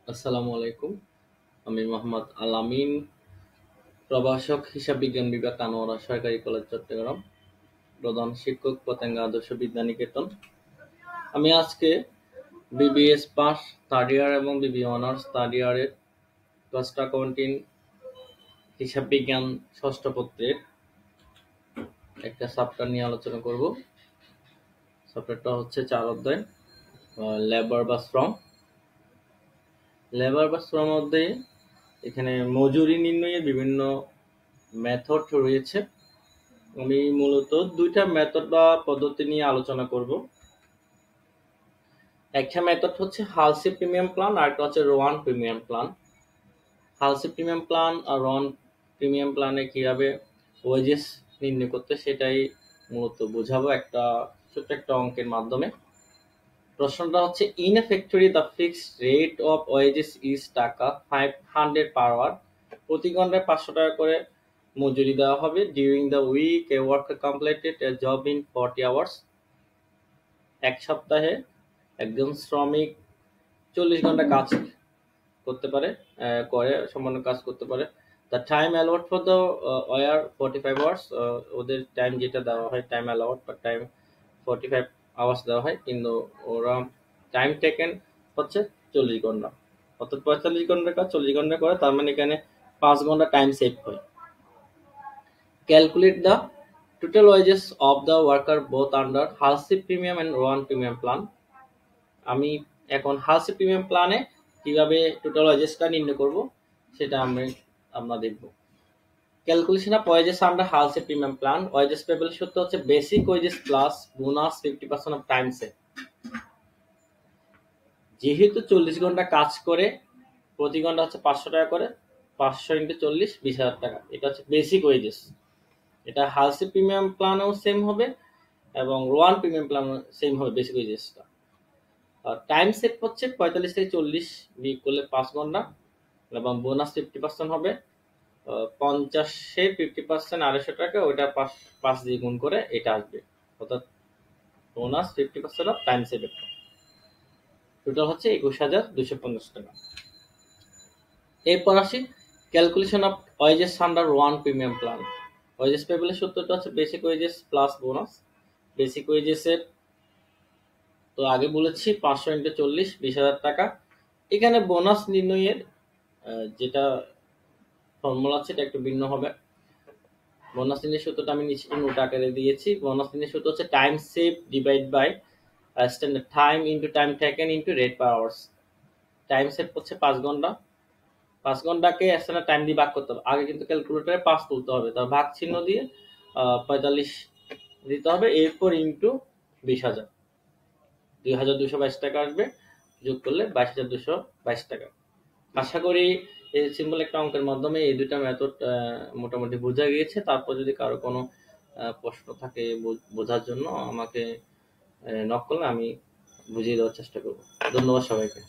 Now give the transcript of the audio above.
আসসালামু আলাইকুম। আমি মোহাম্মদ আল আমিন, প্রভাষক হিসাব বিজ্ঞান বিভাগ, আনোয়ারা সরকারি কলেজ, চট্টগ্রাম। প্রধান শিক্ষক, পতেঙ্গা আদর্শ বিদ্যানিকেতন। আমি আজকে বিবিএস পাস থার্ড ইয়ার এবং বিবি অনার্স থার্ড ইয়ারের কস্ট অ্যাকাউন্টিং হিসাব বিজ্ঞান ষষ্ঠ পত্রের একটা চ্যাপ্টার নিয়ে আলোচনা করব। চ্যাপ্টারটা হচ্ছে 4 অধ্যায়, লেবার বা শ্রম। লেবার বা শ্রম অধ্যায়ে এখানে মজুরি নির্ণয়ের বিভিন্ন মেথড রয়েছে। আমি মূলত দুইটা মেথড বা পদ্ধতি নিয়ে আলোচনা করব। একটা মেথড হচ্ছে হালসি প্রিমিয়াম প্ল্যান, আর একটা হচ্ছে Rowan premium plan. Halsey premium plan আর রোয়ান প্রিমিয়াম প্ল্যানে কিভাবে ওয়েজেস নির্ণয় করতে সেটাই মূলত বোঝাবো একটা ছোট্ট একটা অঙ্কের মাধ্যমে। প্রশ্নটা হচ্ছে, in a factory the fixed rate of wages is টাকা 500 পার আওয়ার। প্রতি ঘন্টায় 500 টাকা করে মজুরি দেওয়া হবে। During the week a worker completed a job in 40 hours. এক সপ্তাহে একজন শ্রমিক 40 ঘন্টা কাজ করতে পারে, সম্পূর্ণ কাজ করতে পারে। The time allot for the work 45 hours. ওদের টাইম যেটা দেওয়া হয়, টাইম অ্যালট বা টাইম 45 আওয়ার্স দেওয়া হয়, কিন্তু ওরা টাইম টেকেন হচ্ছে 40 ঘন্টা। অর্থাৎ 45 ঘন্টার কাজ 40 ঘন্টা করে, তার মানে এখানে 5 ঘন্টা টাইম সেভ হয়। Calculate the total wages of the worker both under Halsey premium and Rowan premium plan. আমি এখন হালসি প্রিমিয়াম প্ল্যানে কিভাবে টোটাল ওয়েজেসটা নির্ণয় করব সেটা আমরা দেখব। Calculation of wages under Halsey premium plan. Wages payable সূত্র হচ্ছে basic wages plus bonus 50% of time save. যেহেতু 40 ঘন্টা কাজ করে, প্রতি ঘন্টা হচ্ছে 500 টাকা করে, 500 ইন্টু 40 20,000 টাকা। এটা হচ্ছে বেসিক ওয়েজেস। এটা হালসি প্রিমিয়াম প্ল্যানেও সেম হবে এবং রোয়ান প্রিমিয়াম প্ল্যানেও সেম হবে বেসিক ওয়েজেসটা। আর টাইম সেভ হচ্ছে 45 থেকে 40 বিয়োগ করলে 5 ঘন্টা, এবং বোনাস 50% হবে। 50-এর 50% 250 টাকা, ওইটা 5 দিয়ে গুণ করে এটা আসবে। অর্থাৎ bonus 50% of time save. Total হচ্ছে 21,250 টাকা। এরপর আসি calculation of wages under Rowan premium plan. Wages পেবলের সূত্রটা হচ্ছে basic wages plus bonus. Basic ওয়েজেসের তো আগে বলেছি 500 ইন্টু 40 20,000 টাকা। এখানে বোনাস নির্ণয়ের যেটা ফর্মুলা আছে এটা একটু ভিন্ন হবে। বোনাস নির্ণয়ের সূত্রটা আমি নিচে নোট আকারে দিয়েছি। বোনাস নির্ণয়ের সূত্র হচ্ছে time save divide by standard time into time taken into rate per hours. টাইম সেভ হচ্ছে 5 ঘন্টা, 5 ঘন্টাকে স্ট্যান্ডার্ড টাইম দিয়ে ভাগ করতে হবে। আগে কিন্তু ক্যালকুলেটরে 5 তুলতে হবে, তার ভাগ চিহ্ন দিয়ে 45 দিতে হবে। এরপর ইন্টু 20,000, 2,222 টাকা আসবে। যোগ করলে 22,222 টাকা। আশা করি এই সিম্পল একটা অঙ্কের মাধ্যমে এই দুটা মেথড মোটামুটি বোঝা গিয়েছে। তারপর যদি কারো কোনো প্রশ্ন থাকে বোঝার জন্য আমাকে নক করলে আমি বুঝিয়ে দেওয়ার চেষ্টা করব। ধন্যবাদ সবাইকে।